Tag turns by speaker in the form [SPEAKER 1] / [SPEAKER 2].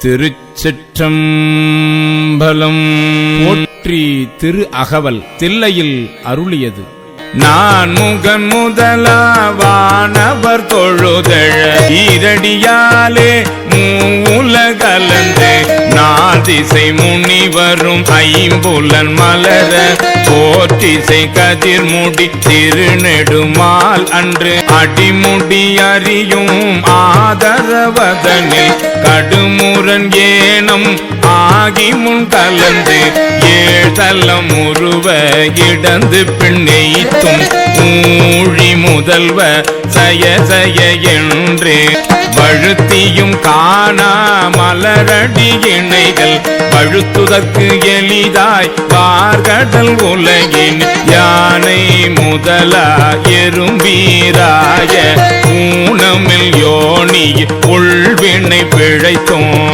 [SPEAKER 1] திருச்சிற்றம்பலம். போற்றி திரு அகவல் தில்லையில் அருளியது. நான் முகன் முதலாவானவர் தொழுதழ ஈரடியாலே மூலகலந்து நாதிசை முனிவரும் ஐம்புலன் மலர போற்றிசை கதிர்முடி திருநெடுமால் அன்று அடிமுடி அறியும் ஆதரவதனில் கடுமுரன் ஏனம் ஆகி முன் கலந்து ஏழலம் உருவ இடந்து பின்னெய்த்தும் ஊழி முதல்வ சய சய என்று வழுத்தியும் காணா மலரடி இணைகள் வழுத்துதற்கு எளிதாய் பார்கடல் உலகின் யானை முதலா எறும்பீராய ஊனமில் யோனி உள்வினை பிழைத்தோம்.